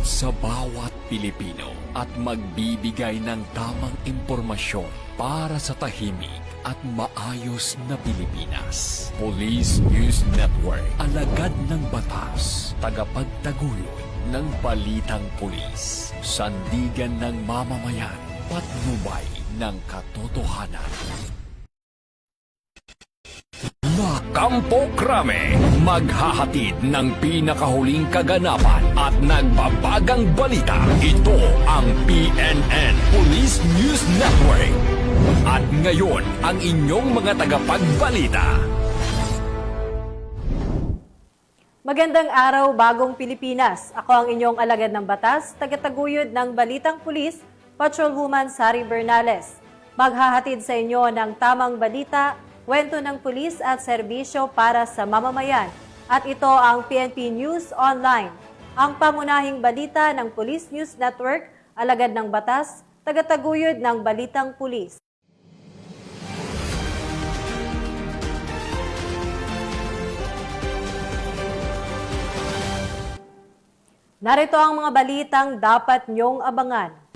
sa bawat Pilipino at magbibigay ng tamang impormasyon para sa tahimik at maayos na Pilipinas. Police News Network, alagad ng batas, tagapagtaguyod ng balitang pulis, sandigan ng mamamayan, patnubay ng katotohanan. Kampo Krame, maghahatid ng pinakahuling kaganapan at nagbabagang balita. Ito ang PNN Police News Network. At ngayon, ang inyong mga tagapagbalita. Magandang araw, bagong Pilipinas. Ako ang inyong alagad ng batas, tagataguyod ng Balitang Pulis, Patrolwoman Sari Bernales. Maghahatid sa inyo ng tamang balita, kwento ng pulis at serbisyo para sa mamamayan. At ito ang PNP News Online, ang pangunahing balita ng Police News Network, alagad ng batas, tagataguyod ng Balitang Pulis. Narito ang mga balitang dapat niyong abangan.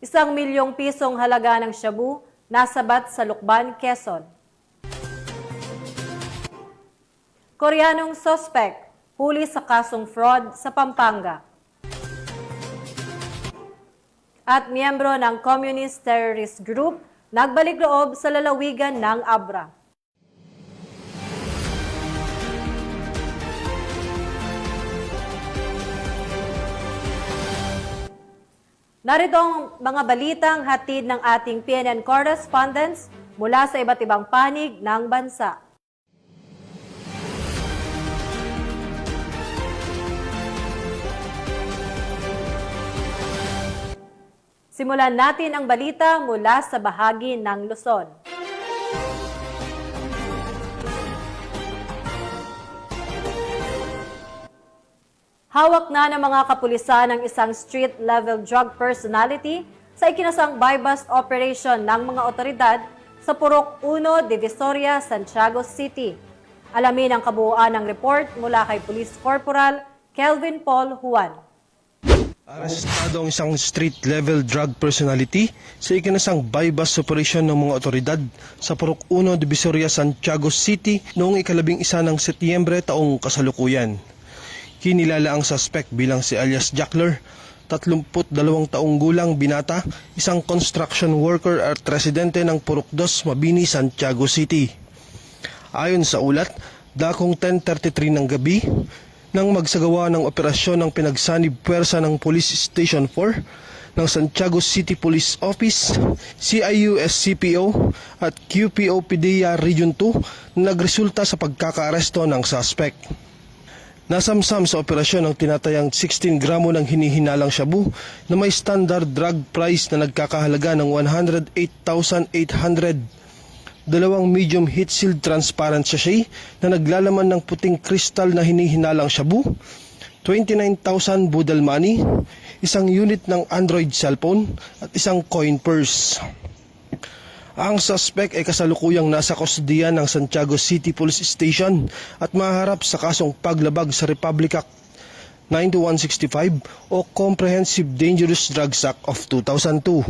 1 milyong pisong halaga ng shabu nasabat sa Lukban, Quezon. Koreanong suspect huli sa kasong fraud sa Pampanga. At miyembro ng Communist Terrorist Group nagbalik loob sa lalawigan ng Abra. Narito ang mga balitang hatid ng ating PNN correspondents mula sa iba't ibang panig ng bansa. Simulan natin ang balita mula sa bahagi ng Luzon. Hawak na ng mga kapulisan ng isang street-level drug personality sa ikinasang buy-bust operation ng mga otoridad sa Purok 1, Divisoria, Santiago City. Alamin ang kabuuan ng report mula kay Police Corporal Kelvin Paul Juan. Arestado ang isang street-level drug personality sa ikinasang buy-bust operation ng mga otoridad sa Purok 1, Divisoria, Santiago City noong 11 ng Setyembre taong kasalukuyan. Kinilala ang suspect bilang si alias Jackler, 32 taong gulang binata, isang construction worker at residente ng Purok 2, Mabini, Santiago City. Ayon sa ulat, dakong 10:33 ng gabi, nang magsagawa ng operasyon ng pinagsanib puwersa ng Police Station 4 ng Santiago City Police Office, CIU-SCPO at QPO-PDEA Region 2 na nagresulta sa pagkakaaresto ng suspect. Nasamsam sa operasyon ang tinatayang 16 gramo ng hinihinalang shabu na may standard drug price na nagkakahalaga ng 108,800, dalawang medium heat sealed transparent sachet na naglalaman ng puting kristal na hinihinalang shabu, 29,000 budal money, isang unit ng Android cellphone at isang coin purse. Ang suspect ay kasalukuyang nasa kustodiyan ng Santiago City Police Station at maharap sa kasong paglabag sa Republic Act 9165 o Comprehensive Dangerous Drugs Act of 2002.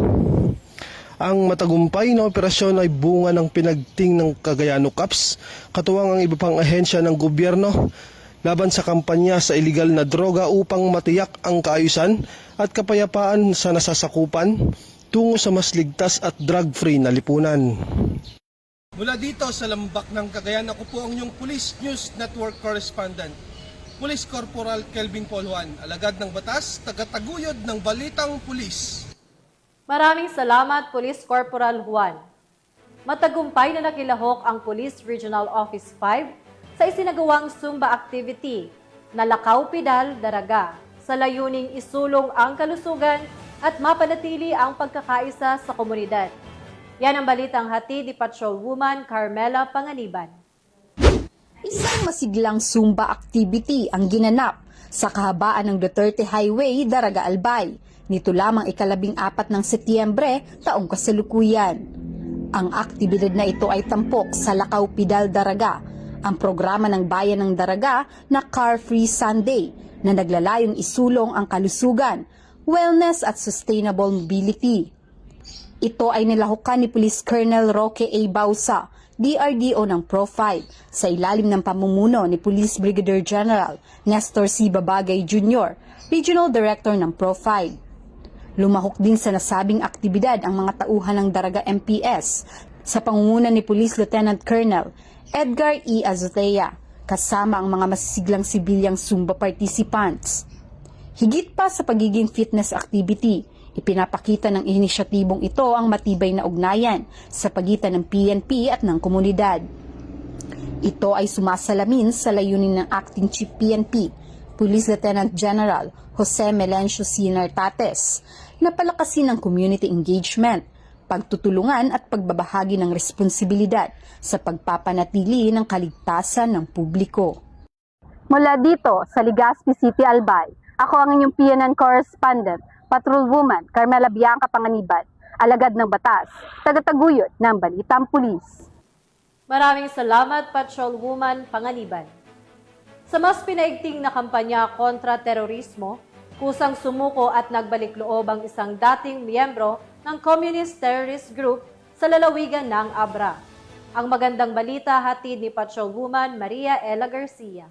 Ang matagumpay na operasyon ay bunga ng pinagting ng Cagayano Cops, katuwang ang iba pang ahensya ng gobyerno laban sa kampanya sa iligal na droga upang matiyak ang kaayusan at kapayapaan sa nasasakupan tungo sa mas ligtas at drug-free na lipunan. Mula dito sa lambak ng Cagayan, ako po ang inyong Police News Network correspondent, Police Corporal Kelvin Paul Juan, alagad ng batas, tagataguyod ng Balitang Pulis. Maraming salamat, Police Corporal Juan. Matagumpay na nakilahok ang Police Regional Office 5 sa isinagawang Zumba activity na Lakaw Pidal, Daraga sa layuning isulong ang kalusugan at mapanatili ang pagkakaisa sa komunidad. Yan ang balitang hatid ni Patrolwoman Carmela Panganiban. Isang masiglang Zumba activity ang ginanap sa kahabaan ng Duterte Highway, Daraga, Albay. Nito lamang 14 ng Setyembre taong kasalukuyan. Ang aktibidad na ito ay tampok sa Lakaw Pidal, Daraga ang programa ng Bayan ng Daraga na Car Free Sunday na naglalayong isulong ang kalusugan, wellness at sustainable mobility. Ito ay nilahukan ni Police Colonel Roque A. Bausa, DRDO ng Pro-5 sa ilalim ng pamumuno ni Police Brigadier General Nestor C. Babagay Jr., Regional Director ng Pro-5. Lumahok din sa nasabing aktibidad ang mga tauhan ng Daraga MPS sa pangunguna ni Police Lieutenant Colonel Edgar E. Azotea, kasama ang mga masisiglang sibilyang Zumba participants. Higit pa sa pagiging fitness activity, ipinapakita ng inisyatibong ito ang matibay na ugnayan sa pagitan ng PNP at ng komunidad. Ito ay sumasalamin sa layunin ng Acting Chief PNP, Police Lieutenant General Jose Melencio C. Nartates, na palakasin ang community engagement, pagtutulungan at pagbabahagi ng responsibilidad sa pagpapanatili ng kaligtasan ng publiko. Mula dito sa Legazpi City, Albay, ako ang inyong PNN correspondent, Patrolwoman Carmela Bianca Panganiban, alagad ng batas, tagataguyod ng Balitang Pulis. Maraming salamat, Patrolwoman Panganiban. Sa mas pinaigting na kampanya kontra terorismo, kusang sumuko at nagbalik loob ang isang dating miyembro ng Communist Terrorist Group sa lalawigan ng Abra. Ang magandang balita hatid ni Patrolwoman Maria Ella Garcia.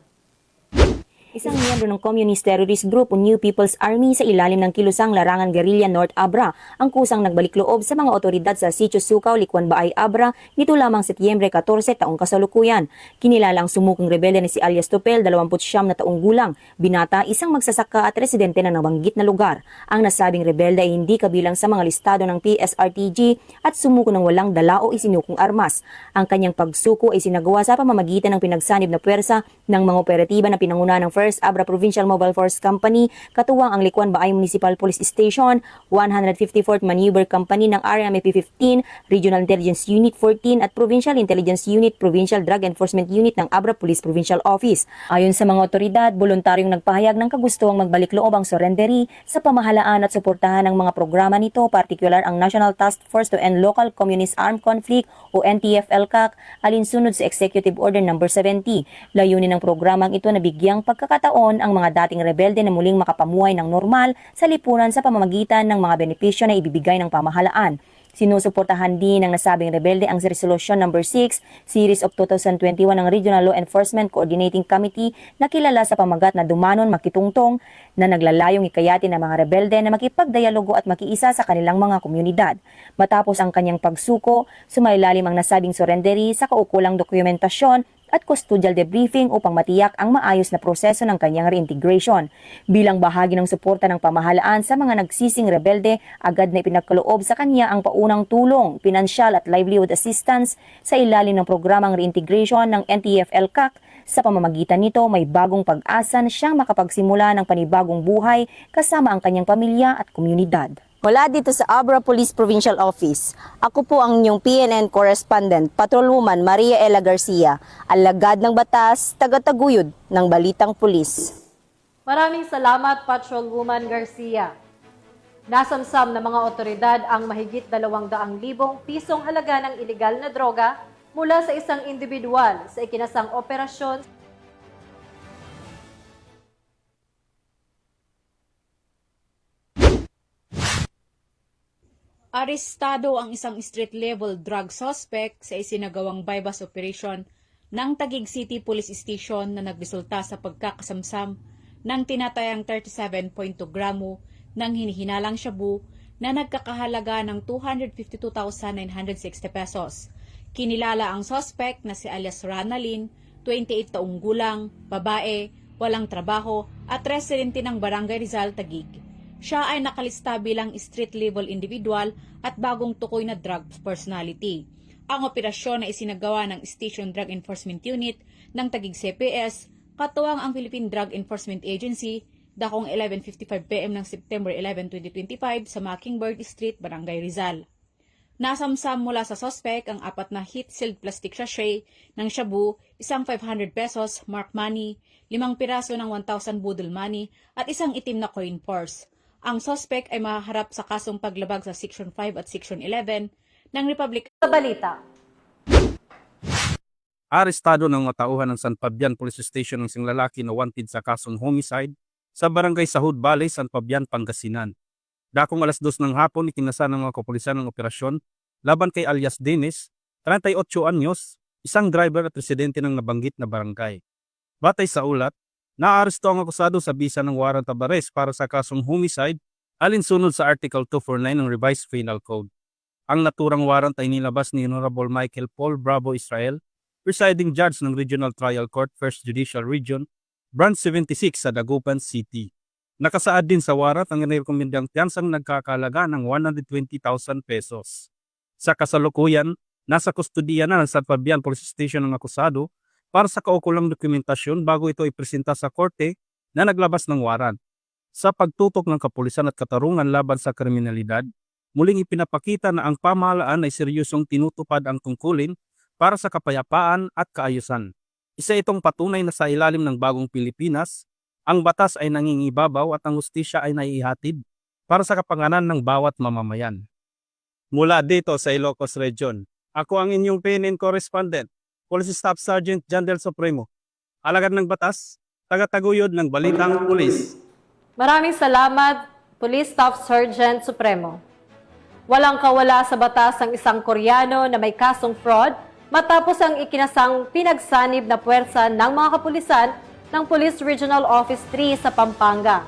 Isang miyembro ng Communist Terrorist Group o New People's Army sa ilalim ng kilusang Larangan Guerrilla North Abra ang kusang nagbalik loob sa mga otoridad sa Sitio Sucaw, Likwan Baay, Abra nito lamang Setyembre 14 taong kasalukuyan. Kinilala ang sumukong rebelde na si alias Topel, 29 na taong gulang, binata, isang magsasaka at residente na nabanggit na lugar. Ang nasabing rebelde ay hindi kabilang sa mga listado ng PSRTG at sumuko ng walang dala o isinukong armas. Ang kanyang pagsuko ay sinagawa sa pamamagitan ng pinagsanib na puwersa ng mga operatiba na pinanguna ng First Abra Provincial Mobile Force Company, katuwang ang Likwan Baay Municipal Police Station, 154th Maneuver Company ng RMAP 15, Regional Intelligence Unit 14 at Provincial Intelligence Unit, Provincial Drug Enforcement Unit ng Abra Police Provincial Office. Ayon sa mga otoridad, voluntaryong nagpahayag ng kagustuhang magbalik loob ang surrenderi sa pamahalaan at suportahan ng mga programa nito, partikular ang National Task Force to End Local Communist Armed Conflict o NTF-ELCAC, alinsunod sa Executive Order No. 70. Layunin ng programang ito na bigyang pagkakataon ang mga dating rebelde na muling makapamuhay ng normal sa lipunan sa pamamagitan ng mga benepisyo na ibibigay ng pamahalaan. Sinusuportahan din ng nasabing rebelde ang Resolution No. 6, Series of 2021 ng Regional Law Enforcement Coordinating Committee na kilala sa pamagat na Dumanon Makitungtong na naglalayong hikayatin ng mga rebelde na makipagdialogo at makiisa sa kanilang mga komunidad. Matapos ang kanyang pagsuko, sumailalim ang nasabing surrenderi sa kaukulang dokumentasyon at custodial debriefing upang matiyak ang maayos na proseso ng kanyang reintegration. Bilang bahagi ng suporta ng pamahalaan sa mga nagsising rebelde, agad na ipinagkaloob sa kanya ang paunang tulong, pinansyal at livelihood assistance sa ilalim ng programang reintegration ng NTF-ELCAC. Sa pamamagitan nito, may bagong pag-asa na siyang makapagsimula ng panibagong buhay kasama ang kanyang pamilya at komunidad. Mula dito sa Abra Police Provincial Office, ako po ang inyong PNN correspondent, Patrolwoman Maria Ella Garcia, alagad ng batas, tagataguyod ng Balitang Pulis. Maraming salamat, Patrolwoman Garcia. Nasamsam ng mga otoridad ang mahigit 200,000 pisong halaga ng ilegal na droga mula sa isang individual sa ikinasang operasyon. Arestado ang isang street-level drug suspect sa isinagawang bypass operation ng Taguig City Police Station na nagresulta sa pagkakasamsam ng tinatayang 37.2 gramo ng hinihinalang shabu na nagkakahalaga ng 252,960 pesos. Kinilala ang suspect na si alias Ranalyn, 28 taong gulang, babae, walang trabaho at residente ng Barangay Rizal, Taguig. Siya ay nakalista bilang street-level individual at bagong tukoy na drug personality. Ang operasyon na isinagawa ng Station Drug Enforcement Unit ng Taguig CPS, katuwang ang Philippine Drug Enforcement Agency, dakong 11:55 PM ng September 11, 2025 sa Mockingbird Street, Barangay Rizal. Nasamsam mula sa suspect ang 4 na heat-sealed plastic sachet ng shabu, isang 500 pesos mark money, 5 piraso ng 1,000 budol money at isang itim na coin purse. Ang suspect ay mahaharap sa kasong paglabag sa Section 5 at Section 11 ng Republic Sa balita, Arestado ng mga tauhan ng San Fabian Police Station ng isang lalaki na wanted sa kasong homicide sa barangay Sahud Valley, San Fabian, Pangasinan. Dakong alas 2 ng hapon, ikinasa ng mga kapulisan ng operasyon laban kay alias Dennis, 38 anyos, isang driver at residente ng nabanggit na barangay. Batay sa ulat, naaresto ang akusado sa bisa ng warrant of arrest para sa kasong homicide alinsunod sa Article 249 ng Revised Penal Code. Ang naturang warrant ay nilabas ni Honorable Michael Paul Bravo Israel, presiding judge ng Regional Trial Court, 1st Judicial Region, Branch 76 sa Dagupan City. Nakasaad din sa warrant ang nirekomendang piyansang nagkakalaga ng 120,000 pesos. Sa kasalukuyan, nasa kustudiya na ng San Fabian Police Station ang akusado para sa kaukulang dokumentasyon bago ito ipresenta sa korte na naglabas ng warrant. Sa pagtutok ng kapulisan at katarungan laban sa kriminalidad, muling ipinapakita na ang pamahalaan ay seryosong tinutupad ang tungkulin para sa kapayapaan at kaayusan. Isa itong patunay na sa ilalim ng bagong Pilipinas, ang batas ay nangingibabaw at ang hustisya ay naiihatid para sa kapakanan ng bawat mamamayan. Mula dito sa Ilocos Region, ako ang inyong PNN correspondent, Police Staff Sergeant John Del Supremo, alagad ng batas, tagataguyod ng Balitang Pulis. Maraming salamat, Police Staff Sergeant Supremo. Walang kawala sa batas ang isang Koreano na may kasong fraud matapos ang ikinasang pinagsanib na puwersa ng mga kapulisan ng Police Regional Office 3 sa Pampanga.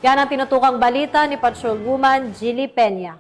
Yan ang tinutukang balita ni Patrolwoman Jilly Peña.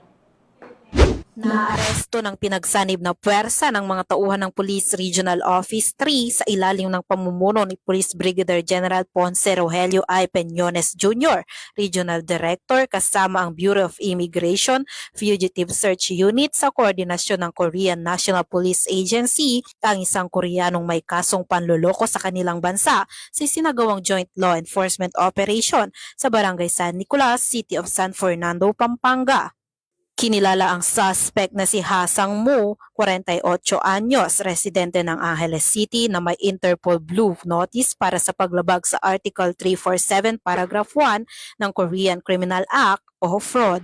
Naaresto ng pinagsanib na puwersa ng mga tauhan ng Police Regional Office 3 sa ilalim ng pamumuno ni Police Brigadier General Ponce Rogelio I. Peñones Jr., Regional Director kasama ang Bureau of Immigration Fugitive Search Unit sa koordinasyon ng Korean National Police Agency ang isang Koreanong may kasong panloloko sa kanilang bansa sa sinagawang joint law enforcement operation sa Barangay San Nicolas, City of San Fernando, Pampanga. Kinilala ang suspect na si Hasang Mu, 48 anyos, residente ng Angeles City na may Interpol Blue Notice para sa paglabag sa Article 347 Paragraph 1 ng Korean Criminal Act o fraud.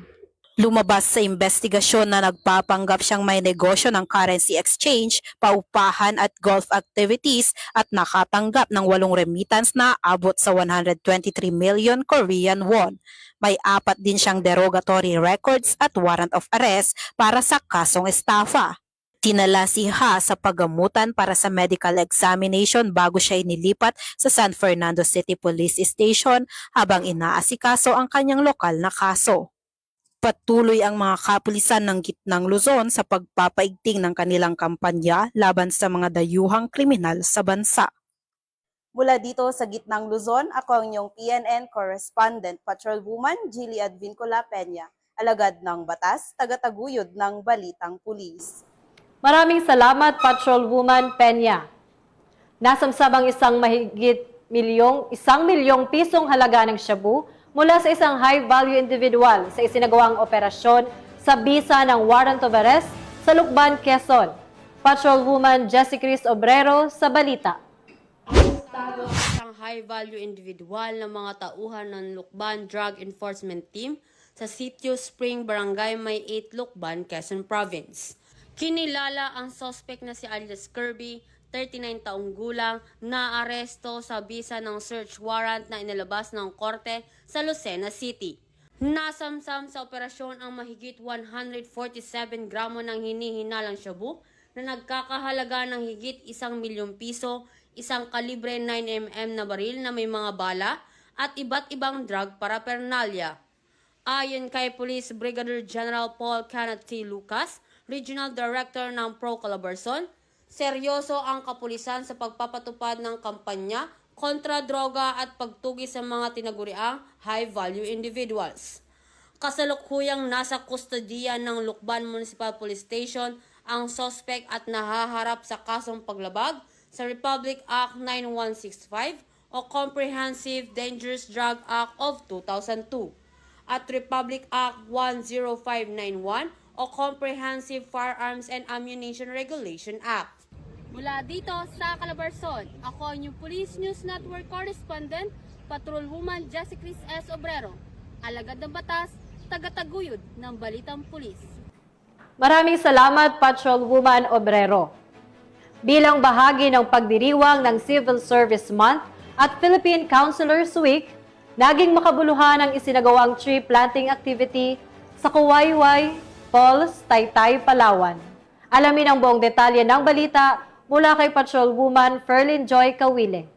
Lumabas sa investigasyon na nagpapanggap siyang may negosyo ng currency exchange, paupahan at golf activities at nakatanggap ng 8 remittance na abot sa 123 million Korean won. May 4 din siyang derogatory records at warrant of arrest para sa kasong estafa. Tinala si Ha sa paggamutan para sa medical examination bago siya inilipat sa San Fernando City Police Station habang inaasikaso ang kanyang lokal na kaso. Patuloy ang mga kapulisan ng Gitnang Luzon sa pagpapaigting ng kanilang kampanya laban sa mga dayuhang kriminal sa bansa. Mula dito sa Gitnang Luzon, ako ang inyong PNN correspondent, Patrolwoman Jilly Advincula Peña, alagad ng batas, tagataguyod ng Balitang Pulis. Maraming salamat, Patrolwoman Peña. Nasamsabang mahigit 1 milyong pisong halaga ng shabu mula sa isang high-value individual sa isinagawang operasyon sa bisa ng warrant of arrest sa Lukban, Quezon. Patrolwoman Jessie Cris Obrero sa balita. Arestado ang isang high-value individual ng mga tauhan ng Lukban Drug Enforcement Team sa Sitio Spring, Barangay May 8, Lukban, Quezon Province. Kinilala ang suspect na si alias Kirby, 39 taong gulang, na aresto sa bisa ng search warrant na inilabas ng korte sa Lucena City. Nasamsam sa operasyon ang mahigit 147 gramo ng hinihinalang shabu na nagkakahalaga ng higit 1 milyong piso, isang kalibre 9mm na baril na may mga bala at iba't ibang drug paraphernalia. Ayon kay Police Brigadier General Paul Kenneth T. Lucas, Regional Director ng Pro Calabarzon, seryoso ang kapulisan sa pagpapatupad ng kampanya kontra droga at pagtugi sa mga tinaguriang high-value individuals. Kasalukuyang nasa kustodiya ng Lukban Municipal Police Station ang suspect at nahaharap sa kasong paglabag sa Republic Act 9165 o Comprehensive Dangerous Drug Act of 2002 at Republic Act 10591 o Comprehensive Firearms and Ammunition Regulation Act. Mula dito sa Calabarzon, ako ang inyong Police News Network Correspondent, Patrolwoman Jessie Cris S. Obrero, alagad ng batas, tagataguyod ng Balitang Pulis. Maraming salamat, Patrolwoman Obrero. Bilang bahagi ng pagdiriwang ng Civil Service Month at Philippine Counselors Week, naging makabuluhan ang isinagawang tree planting activity sa Kuwayway Falls, Taytay, Palawan. Alamin ang buong detalye ng balita mula kay Patrolwoman Ferlyn Joy Kawile.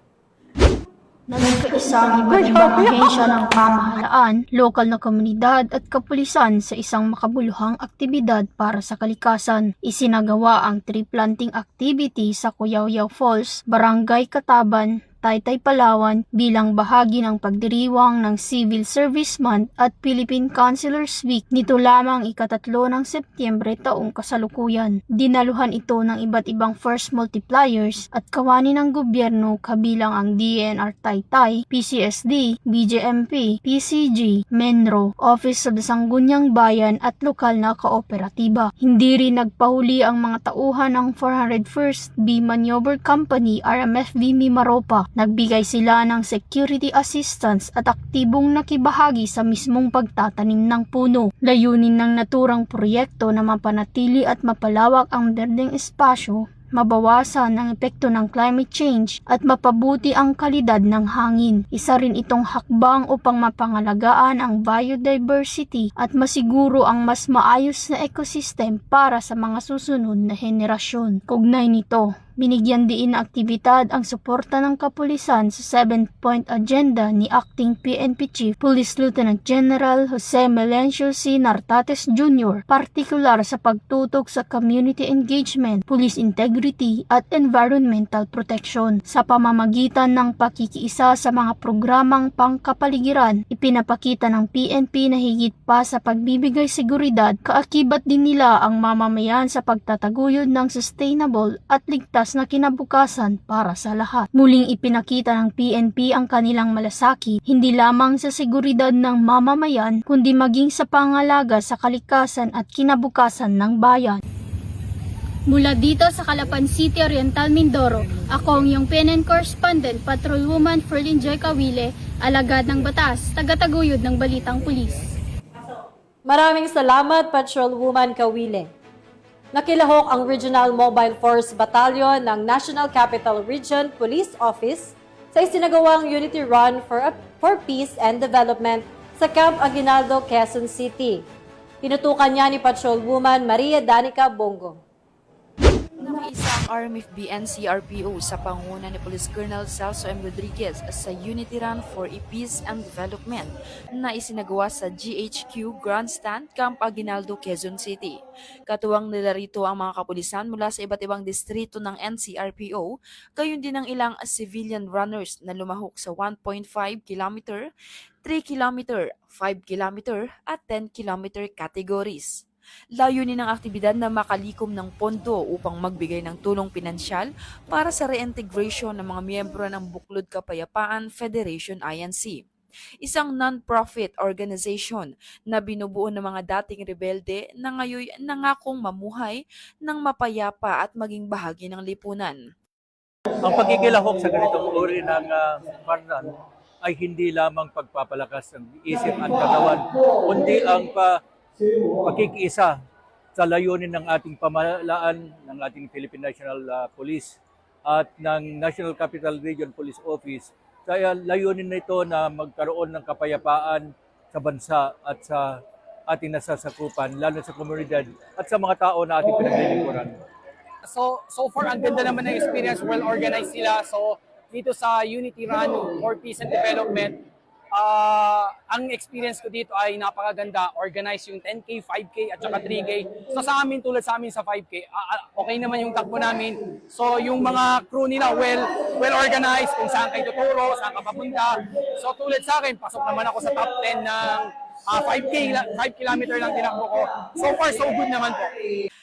Nagkaisa ang iba't ibang ahensya ng pamahalaan, lokal na komunidad at kapulisan sa isang makabuluhang aktibidad para sa kalikasan. Isinagawa ang tree planting activity sa Kuyawyaw Falls, Barangay Kataban, Taytay, Palawan bilang bahagi ng pagdiriwang ng Civil Service Month at Philippine Counselors Week nito lamang ika-3 ng Setyembre taong kasalukuyan. Dinaluhan ito ng iba't ibang force multipliers at kawani ng gobyerno kabilang ang DNR Taytay, PCSD, BJMP, PCG, Menro, Office of the Sangguniang Bayan at lokal na kooperatiba. Hindi rin nagpahuli ang mga tauhan ng 401st B Maneuver Company RMFB Mimaropa. Nagbigay sila ng security assistance at aktibong nakibahagi sa mismong pagtatanim ng puno. Layunin ng naturang proyekto na mapanatili at mapalawak ang berdeng espasyo, mabawasan ang epekto ng climate change at mapabuti ang kalidad ng hangin. Isa rin itong hakbang upang mapangalagaan ang biodiversity at masiguro ang mas maayos na ecosystem para sa mga susunod na henerasyon. Kaugnay nito, binigyan diin na aktibidad ang suporta ng kapulisan sa 7-point agenda ni Acting PNP Chief Police Lieutenant General Jose Melencio C. Nartates Jr., partikular sa pagtutok sa community engagement, police integrity at environmental protection. Sa pamamagitan ng pakikiisa sa mga programang pangkapaligiran, ipinapakita ng PNP na higit pa sa pagbibigay seguridad, kaakibat din nila ang mamamayan sa pagtataguyod ng sustainable at ligtas na kinabukasan para sa lahat. Muling ipinakita ng PNP ang kanilang malasakit hindi lamang sa seguridad ng mamamayan kundi maging sa pangalaga sa kalikasan at kinabukasan ng bayan. Mula dito sa Calapan City, Oriental, Mindoro, ako ang iyong PNN correspondent, Patrolwoman Ferlyn Joy Kawile, alagad ng batas, tagataguyod ng Balitang Pulis. Maraming salamat, Patrolwoman Kawile. Nakilahok ang Regional Mobile Force Battalion ng National Capital Region Police Office sa isinagawang Unity Run for Peace and Development sa Camp Aguinaldo, Quezon City. Tinutukan niya ni Patrolwoman Maria Danica Bongo. Nakiisa ang RMFB NCRPO sa panguna ni Police Colonel Celso M. Rodriguez sa Unity Run for Peace and Development na isinagawa sa GHQ Grandstand, Camp Aguinaldo, Quezon City. Katuwang nila rito ang mga kapulisan mula sa iba't ibang distrito ng NCRPO, gayon din ang ilang civilian runners na lumahok sa 1.5 km, 3 km, 5 km at 10 km categories. Layunin ng aktibidad na makalikom ng pondo upang magbigay ng tulong pinansyal para sa reintegration ng mga miyembro ng Buklod Kapayapaan Federation INC, isang non-profit organization na binubuo ng mga dating rebelde na ngayon nangakong mamuhay ng mapayapa at maging bahagi ng lipunan. Ang pagkikilahok sa ganitong uri ng parnan ay hindi lamang pagpapalakas ng isip at katawan, kundi ang pakikiisa sa layunin ng ating pamahalaan, ng ating Philippine National Police at ng National Capital Region Police Office. Kaya layunin na ito na magkaroon ng kapayapaan sa bansa at sa ating nasasakupan, lalo sa komunidad at sa mga tao na ating pinaglilingkuran. So far, ang ganda naman ng experience, well-organized sila. So dito sa Unity Run for Peace and Development, ang experience ko dito ay napakaganda. Organize yung 10K, 5K at saka 3K. So sa amin, tulad sa amin sa 5K, okay naman yung takbo namin. So yung mga crew nila well organized kung saan kayo tuturo, saan ka papunta. So tulad sa akin, pasok naman ako sa top 10 ng 5 kilometer lang tinakbo ko. So far, so good naman po.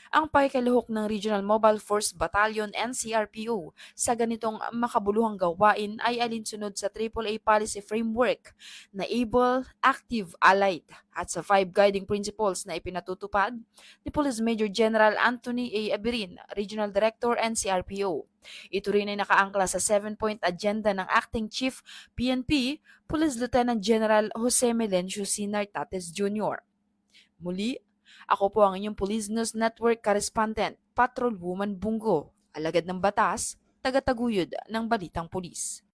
Ang pakikiluhok ng Regional Mobile Force Battalion NCRPO sa ganitong makabuluhang gawain ay alinsunod sa AAA Policy Framework na Able, Active, Allied at sa 5 guiding principles na ipinatutupad ni Police Major General Anthony A. Abirin, Regional Director NCRPO. Ito rin ay nakaangkla sa 7-point agenda ng Acting Chief PNP, Police Lieutenant General Jose Melencio C. Nartates Jr. Muli, ako po ang inyong Police News Network correspondent, Patrolwoman Bungo, alagad ng batas, tagataguyod ng Balitang Pulis.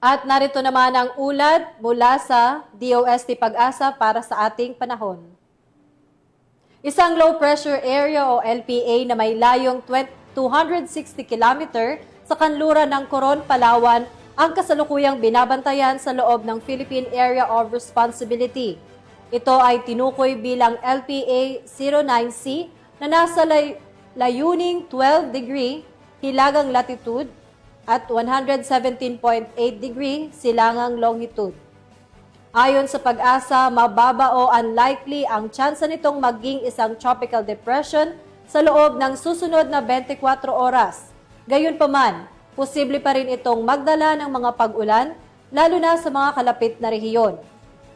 At narito naman ang ulat mula sa DOST Pag-asa para sa ating panahon. Isang low pressure area o LPA na may layong 260 km sa kanluran ng Coron, Palawan ang kasalukuyang binabantayan sa loob ng Philippine Area of Responsibility. Ito ay tinukoy bilang LPA 09C na nasa layuning 12 degree hilagang latitude at 117.8 degree silangang longitude. Ayon sa Pag-asa, mababa o unlikely ang tsansa nitong maging isang tropical depression sa loob ng susunod na 24 oras. Gayunpaman, posible pa rin itong magdala ng mga pag-ulan, lalo na sa mga kalapit na rehiyon.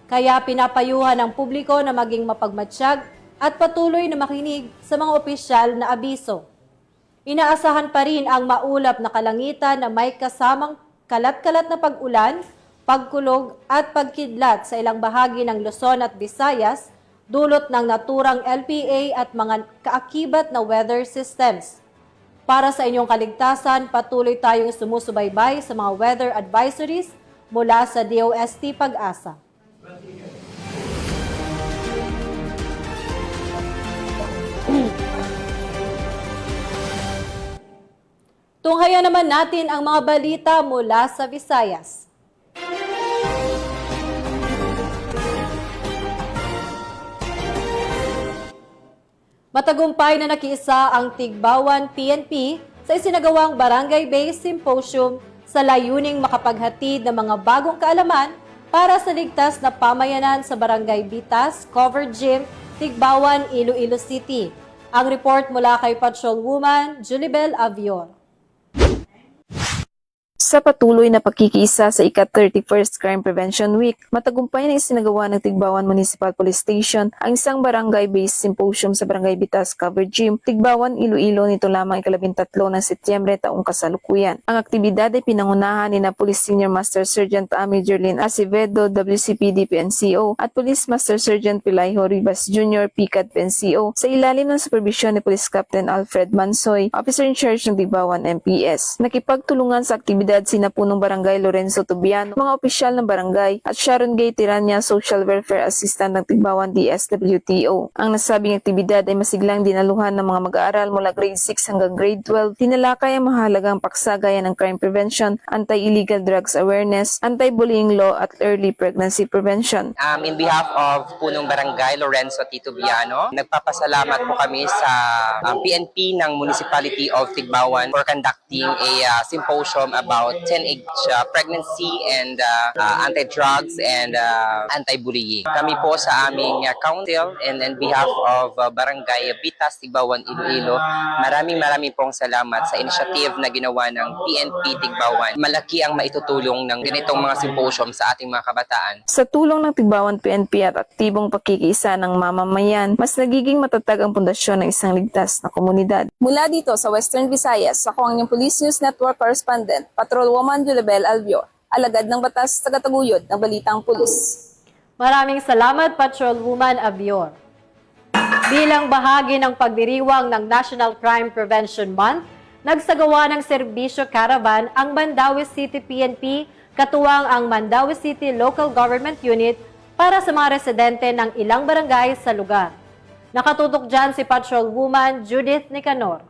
Kaya pinapayuhan ng publiko na maging mapagmatsyag at patuloy na makinig sa mga opisyal na abiso. Inaasahan pa rin ang maulap na kalangitan na may kasamang kalat-kalat na pag-ulan, pagkulog at pagkidlat sa ilang bahagi ng Luzon at Visayas, dulot ng naturang LPA at mga kaakibat na weather systems. Para sa inyong kaligtasan, patuloy tayong sumusubaybay sa mga weather advisories mula sa DOST Pag-asa. Tunghayan naman natin ang mga balita mula sa Visayas. Matagumpay na nakiisa ang Tigbawan PNP sa isinagawang barangay-based symposium sa layuning makapaghatid ng mga bagong kaalaman para sa ligtas na pamayanan sa Barangay Bitas, Covered Gym, Tigbawan, Iloilo City. Ang report mula kay Patrolwoman Julibel Avior. Sa patuloy na pagkikiisa sa ika-31st Crime Prevention Week, matagumpay na isinagawa ng Tigbawan Municipal Police Station ang isang barangay-based symposium sa Barangay Bitas, Covered Gym, Tigbawan, Iloilo nito lamang ika-13 ng Setyembre taong kasalukuyan. Ang aktibidad ay pinangunahan ni na Police Senior Master Sergeant Amy Jerlyn Acevedo, WCPD PNCO, at Police Master Sergeant Pilayho Ribas Jr., PCAD PNCO, sa ilalim ng supervisyon ni Police Captain Alfred Mansoy, Officer in Charge ng Tigbawan MPS. Nakipagtulungan sa aktibidad sina Punong Barangay Lorenzo Tubiano, mga opisyal ng barangay, at Sharon Gay Tirania, Social Welfare Assistant ng Tigbawan DSWTO. Ang nasabing aktibidad ay masiglang dinaluhan ng mga mag-aaral mula grade 6 hanggang grade 12. Tinalakay ang mahalagang paksagayan ng crime prevention, anti-illegal drugs awareness, anti-bullying law at early pregnancy prevention. In behalf of Punong Barangay Lorenzo Tubiano, nagpapasalamat po kami sa PNP ng Municipality of Tigbawan for conducting a symposium about teenage pregnancy and anti-drugs and anti-bullying. Kami po sa aming council and on behalf of Barangay Bitas, Tigbawan, Iloilo, maraming pong salamat sa initiative na ginawa ng PNP Tigbawan. Malaki ang maitutulong ng ganitong mga symposium sa ating mga kabataan. Sa tulong ng Tigbawan PNP at aktibong pakikiisa ng mamamayan, mas nagiging matatag ang pundasyon ng isang ligtas na komunidad. Mula dito sa Western Visayas, ako ang inyong Police News Network Correspondent, Patrolwoman Julibel Alvio, alagad ng batas, tagataguyod ng Balitang Pulis. Maraming salamat, Patrolwoman Avior. Bilang bahagi ng pagdiriwang ng National Crime Prevention Month, nagsagawa ng serbisyo caravan ang Mandaue City PNP, katuwang ang Mandaue City Local Government Unit para sa mga residente ng ilang barangay sa lugar. Nakatutok dyan si Patrolwoman Judith Nicanor.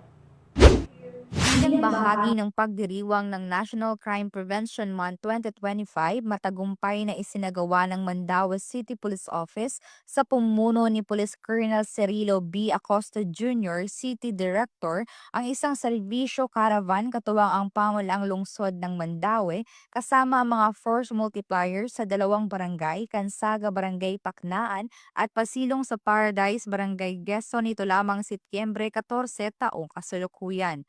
Bilang bahagi ng pagdiriwang ng National Crime Prevention Month 2025, matagumpay na isinagawa ng Mandaue City Police Office sa pumuno ni Police Colonel Cirilo B. Acosta Jr., City Director, ang isang serbisyo caravan katuwang ang pamalaang lungsod ng Mandaue kasama ang mga force multiplier sa dalawang barangay, Kansaga Barangay Paknaan at Pasilong sa Paradise Barangay Gesto nito lamang Setyembre 14 taong kasalukuyan.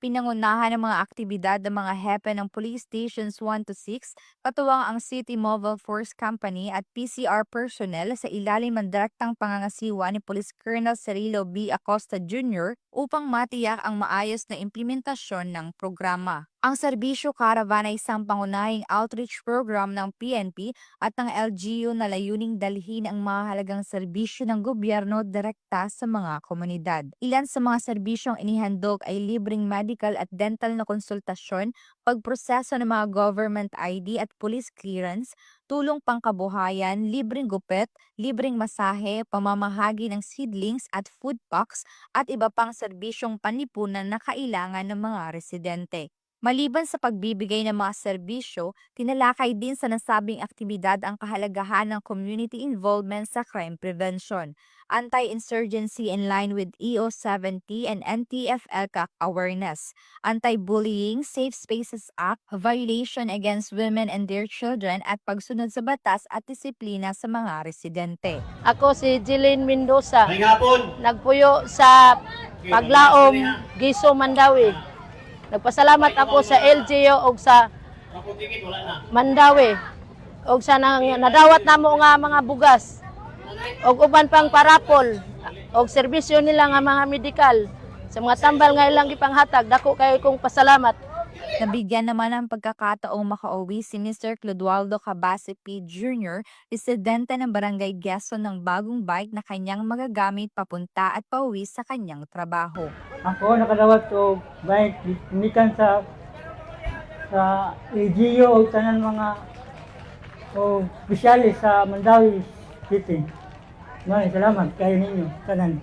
Pinangunahan ng mga aktibidad ng mga hepe ng Police Stations 1 to 6, katuwang ang City Mobile Force Company at PCR personnel sa ilalim ng direktang pangangasiwa ni Police Colonel Cirilo B. Acosta Jr. upang matiyak ang maayos na implementasyon ng programa. Ang serbisyo caravan ay isang pangunahing outreach program ng PNP at ng LGU na layuning dalhin ang mahalagang serbisyo ng gobyerno direkta sa mga komunidad. Ilan sa mga serbisyong inihandog ay libreng medical at dental na konsultasyon, pagproseso ng mga government ID at police clearance, tulong pangkabuhayan, libreng gupit, libreng masahe, pamamahagi ng seedlings at food packs at iba pang serbisyong panlipunan na kailangan ng mga residente. Maliban sa pagbibigay ng mga serbisyo, tinalakay din sa nasabing aktibidad ang kahalagahan ng community involvement sa crime prevention, anti-insurgency in line with EO70 and NTF-ELCAC awareness, anti-bullying, Safe Spaces Act, violation against women and their children at pagsunod sa batas at disiplina sa mga residente. Ako si Jeline Mendoza, nagpuyo sa Paglaom, Giso, Mandawi. Nagpasalamat ako sa LGU o sa Mandawi o sa nadawat namo nga mga bugas o uban pang parapol o serbisyo nila nga mga medikal sa mga tambal nga ilang gipanghatag. Dako kayo kong pasalamat. Nabigyan naman ng pagkakataong makauwi si Mr. Clodoaldo Cabase P. Jr., residente ng Barangay Quezon ng bagong bike na kanyang magagamit papunta at pauwi sa kanyang trabaho. Ako nakadawat ko bike tumikan sa LGU o tanan mga opisyalis sa Mandawi City. Salamat kayo ninyo tanan.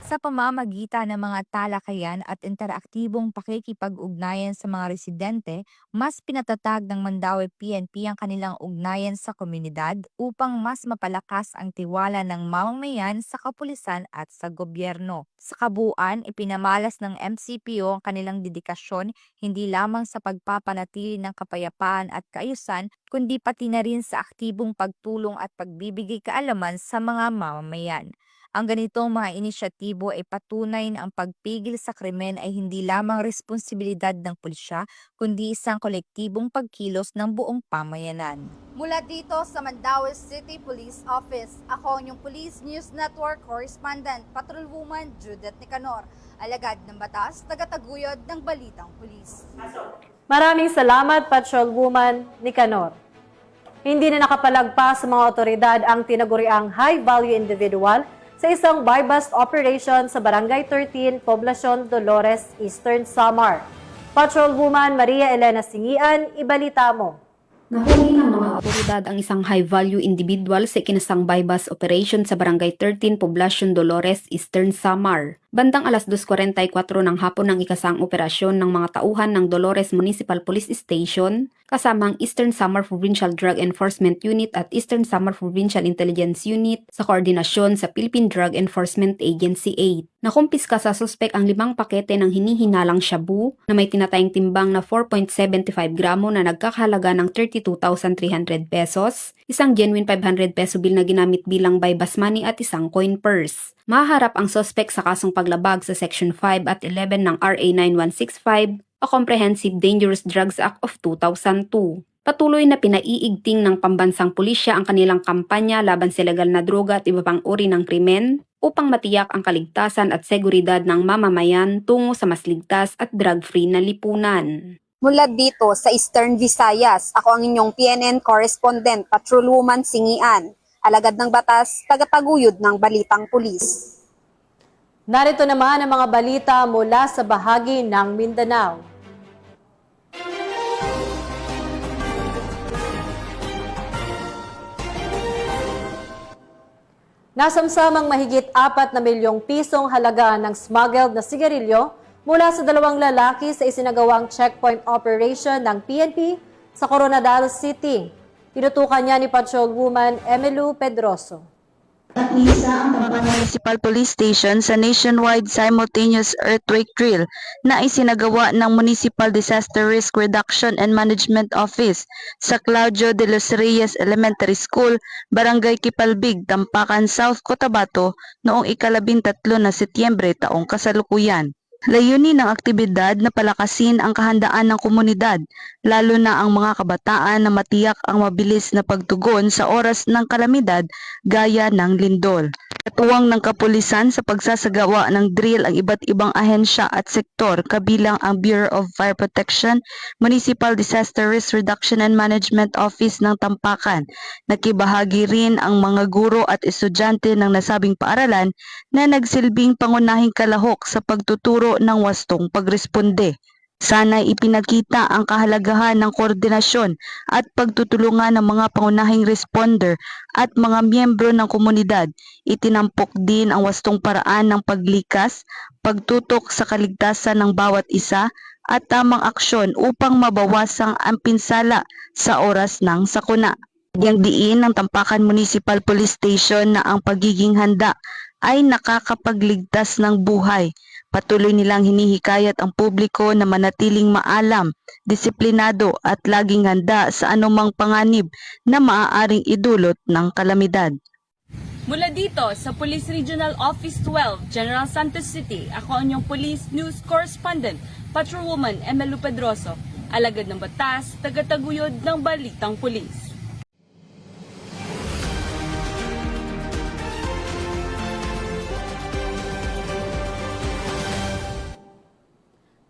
Sa pamamagitan ng mga talakayan at interaktibong pakikipag-ugnayan sa mga residente, mas pinatatag ng Mandawi PNP ang kanilang ugnayan sa komunidad upang mas mapalakas ang tiwala ng mamamayan sa kapulisan at sa gobyerno. Sa kabuuan, ipinamalas ng MCPO ang kanilang dedikasyon hindi lamang sa pagpapanatili ng kapayapaan at kaayusan, kundi pati na rin sa aktibong pagtulong at pagbibigay kaalaman sa mga mamamayan. Ang ganitong mga inisyatibo ay patunay na ang pagpigil sa krimen ay hindi lamang responsibilidad ng pulisya, kundi isang kolektibong pagkilos ng buong pamayanan. Mula dito sa Mandawi City Police Office, ako ang inyong Police News Network Correspondent, Patrolwoman Judith Nicanor, alagad ng batas, tagataguyod ng Balitang Pulis. Maraming salamat, Patrolwoman Nicanor. Hindi na nakapalagpas sa mga otoridad ang tinaguriang high-value individual sa isang buy-bust operation sa Barangay 13, Poblacion Dolores, Eastern Samar. Patrolwoman Maria Elena Singian, ibalita mo. Nahuli ng mga otoridad ang isang high-value individual sa ikinasang buy-bust operation sa Barangay 13, Poblacion Dolores, Eastern Samar. Bandang alas 2:44 ng hapon ng ikasang operasyon ng mga tauhan ng Dolores Municipal Police Station, kasama ang Eastern Samar Provincial Drug Enforcement Unit at Eastern Samar Provincial Intelligence Unit sa koordinasyon sa Philippine Drug Enforcement Agency 8. Nakumpiska sa suspek ang 5 pakete ng hinihinalang shabu na may tinatayang timbang na 4.75 gramo na nagkakahalaga ng 32,300 pesos, isang genuine 500 peso bill na ginamit bilang buy-bust money at isang coin purse. Maharap ang suspek sa kasong paglabag sa Section 5 at 11 ng RA 9165 o Comprehensive Dangerous Drugs Act of 2002. Patuloy na pinaiigting ng pambansang pulisya ang kanilang kampanya laban sa legal na droga at iba pang uri ng krimen upang matiyak ang kaligtasan at seguridad ng mamamayan tungo sa mas ligtas at drug-free na lipunan. Mula dito sa Eastern Visayas, ako ang inyong PNN Correspondent, Patrolwoman Singian, alagad ng batas, tagataguyod ng Balitang Pulis. Narito naman ang mga balita mula sa bahagi ng Mindanao. Nasamsamang mahigit 4 na milyong pisong halaga ng smuggled na sigarilyo mula sa 2 lalaki sa isinagawang checkpoint operation ng PNP sa Coronadal City. Tinutukan niya ni Patrolwoman Emelu Pedroso. At isa ang Pampanga Municipal Police Station sa nationwide simultaneous earthquake drill na isinagawa ng Municipal Disaster Risk Reduction and Management Office sa Claudio de los Reyes Elementary School, Barangay Kipalbig, Tampakan, South Cotabato noong 13 na Setyembre taong kasalukuyan. Layunin ng aktibidad na palakasin ang kahandaan ng komunidad, lalo na ang mga kabataan na matiyak ang mabilis na pagtugon sa oras ng kalamidad gaya ng lindol. Katuwang ng kapulisan sa pagsasagawa ng drill ang iba't ibang ahensya at sektor kabilang ang Bureau of Fire Protection, Municipal Disaster Risk Reduction and Management Office ng Tampakan. Nakibahagi rin ang mga guro at estudyante ng nasabing paaralan na nagsilbing pangunahing kalahok sa pagtuturo ng wastong pagresponde. Sana'y ipinakita ang kahalagahan ng koordinasyon at pagtutulungan ng mga pangunahing responder at mga miyembro ng komunidad. Itinampok din ang wastong paraan ng paglikas, pagtutok sa kaligtasan ng bawat isa at tamang aksyon upang mabawasang ang pinsala sa oras ng sakuna. Yang diin ng Tampakan Municipal Police Station na ang pagiging handa ay nakakapagligtas ng buhay. Patuloy nilang hinihikayat ang publiko na manatiling maalam, disiplinado at laging handa sa anumang panganib na maaaring idulot ng kalamidad. Mula dito sa Police Regional Office 12, General Santos City, ako ang inyong Police News Correspondent, Patrolwoman Emelu Pedroso, alagad ng batas, tagataguyod ng balitang pulis.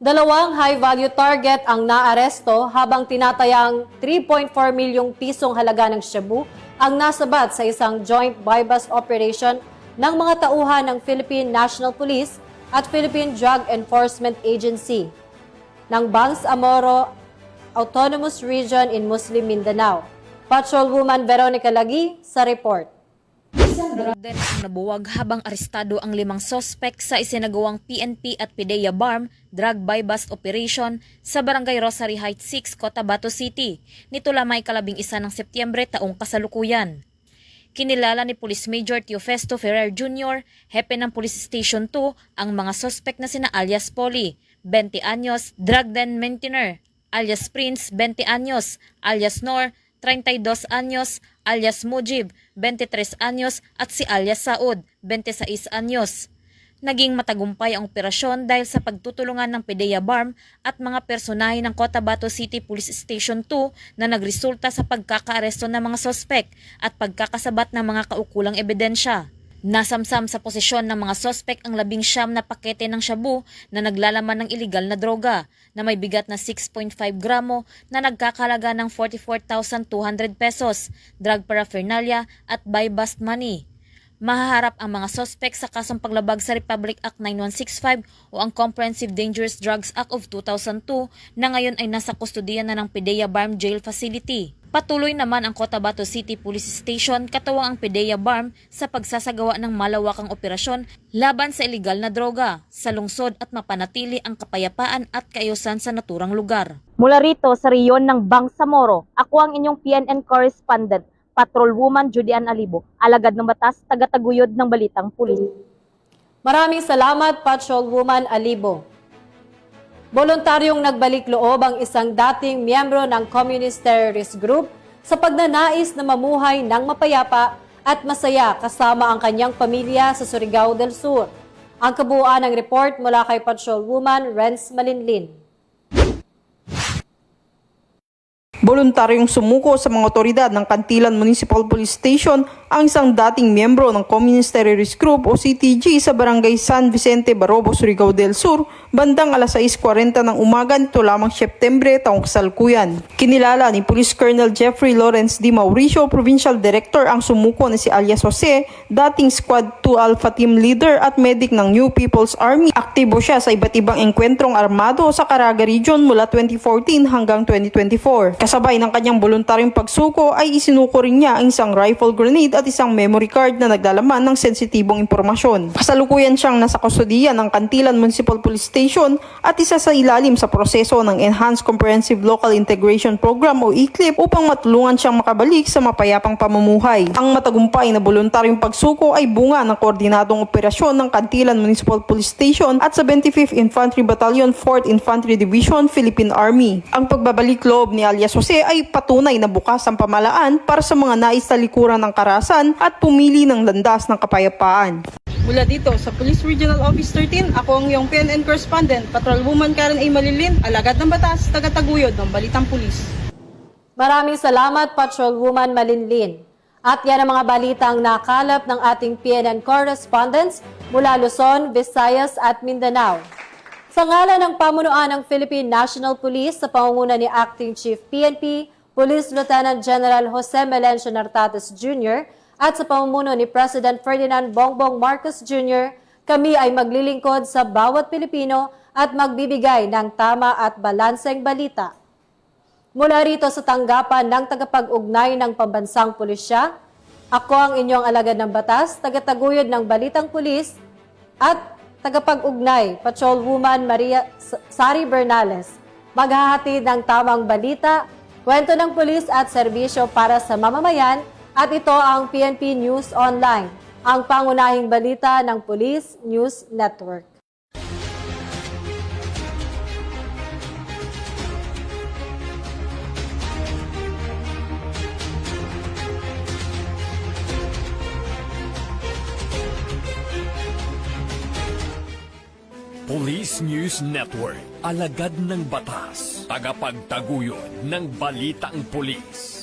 Dalawang high-value target ang naaresto habang tinatayang 3.4 milyong pisong halaga ng shabu ang nasabat sa isang joint buy-bust operation ng mga tauhan ng Philippine National Police at Philippine Drug Enforcement Agency ng Bangsamoro Autonomous Region in Muslim Mindanao. Patrolwoman Veronica Lagi sa report. Isang drug den ang nabuwag habang arestado ang 5 sospek sa isinagawang PNP at PDEA BARM drug buy-bust operation sa Barangay Rosary Heights 6, Cotabato City. Nito lamang 11 ng Setyembre taong kasalukuyan. Kinilala ni Police Major Teofesto Ferrer Jr., hepe ng Police Station 2, ang mga sospek na sina alias Polly, 20 anyos, drug den maintainer, alias Prince, 20 anyos, alias Nor, 32 anyos, alias Mujib, 23 anyos at si alias Saud, 26 anyos. Naging matagumpay ang operasyon dahil sa pagtutulungan ng PDEA BARM at mga personahe ng Cotabato City Police Station 2 na nagresulta sa pagkakaaresto ng mga sospek at pagkakasabat ng mga kaukulang ebidensya. Nasamsam sa posisyon ng mga sospek ang 19 na pakete ng shabu na naglalaman ng ilegal na droga na may bigat na 6.5 gramo na nagkakalaga ng 44,200 pesos, drug paraphernalia at buy-bust money. Mahaharap ang mga sospek sa kasong paglabag sa Republic Act 9165 o ang Comprehensive Dangerous Drugs Act of 2002 na ngayon ay nasa kustodiya na ng PDEA BARM Jail Facility. Patuloy naman ang Cotabato City Police Station katuwang ang PDEA BARM sa pagsasagawa ng malawakang operasyon laban sa ilegal na droga sa lungsod at mapanatili ang kapayapaan at kaayusan sa naturang lugar. Mula rito sa reyon ng Bangsamoro, ako ang inyong PNN Correspondent, Patrolwoman Judian Alibo, alagad ng batas, tagataguyod ng balitang pulis. Maraming salamat, Patrolwoman Alibo. Voluntaryong nagbalik loob ang isang dating miyembro ng Communist Terrorist Group sa pagnanais na mamuhay ng mapayapa at masaya kasama ang kanyang pamilya sa Surigao del Sur. Ang kabuuan ng report mula kay Patrolwoman Renz Malinlin. Voluntaryong sumuko sa mga otoridad ng Cantilan Municipal Police Station ang isang dating miyembro ng Communist Terrorist Group o CTG sa Barangay San Vicente, Barobo, Surigao del Sur, bandang alas 6:40 ng umaga nito lamang Setyembre taong kasalukuyan. Kinilala ni Police Colonel Jeffrey Lawrence D. Mauricio, Provincial Director, ang sumuko na si alias Jose, dating Squad 2 Alpha Team Leader at medic ng New People's Army. Aktibo siya sa iba't ibang engkwentrong armado sa Caraga Region mula 2014 hanggang 2024. Kasabay ng kanyang voluntaryong pagsuko ay isinuko rin niya ang isang rifle grenade at isang memory card na naglalaman ng sensitibong impormasyon. Kasalukuyan siyang nasa kustodiya ng Cantilan Municipal Police Station at isa sa ilalim sa proseso ng Enhanced Comprehensive Local Integration Program o ECLIP upang matulungan siyang makabalik sa mapayapang pamumuhay. Ang matagumpay na voluntaryong pagsuko ay bunga ng koordinadong operasyon ng Cantilan Municipal Police Station at 75th Infantry Battalion, 4th Infantry Division, Philippine Army. Ang pagbabalik loob ni alias Jose ay patunay na bukas ang pamalaan para sa mga nais talikuran ng karahasan at pumili ng landas ng kapayapaan. Mula dito sa Police Regional Office 13, ako ang iyong PNN Correspondent, Patrolwoman Karen A. Malilin, alagad ng batas, tagataguyod ng balitang pulis. Maraming salamat, Patrolwoman Malinlin. At yan ang mga balitang nakalap ng ating PNN correspondents mula Luzon, Visayas at Mindanao. Sa ngalan ng pamunuan ng Philippine National Police sa pangunguna ni Acting Chief PNP, Police Lieutenant General Jose Melencio Nartates Jr. at sa pamumuno ni President Ferdinand Bongbong Marcos Jr., kami ay maglilingkod sa bawat Pilipino at magbibigay ng tama at balanseng balita. Mula rito sa tanggapan ng tagapag-ugnay ng Pambansang Pulisya, ako ang inyong alagad ng batas, tagataguyod ng Balitang Pulis at tagapag-ugnay, Patrolwoman Maria Sari Bernales. Maghahatid ng tamang balita, kwento ng pulis at serbisyo para sa mamamayan at ito ang PNP News Online, ang pangunahing balita ng Police News Network. Police News Network, alagad ng batas, tagapagtaguyod ng balitang pulis.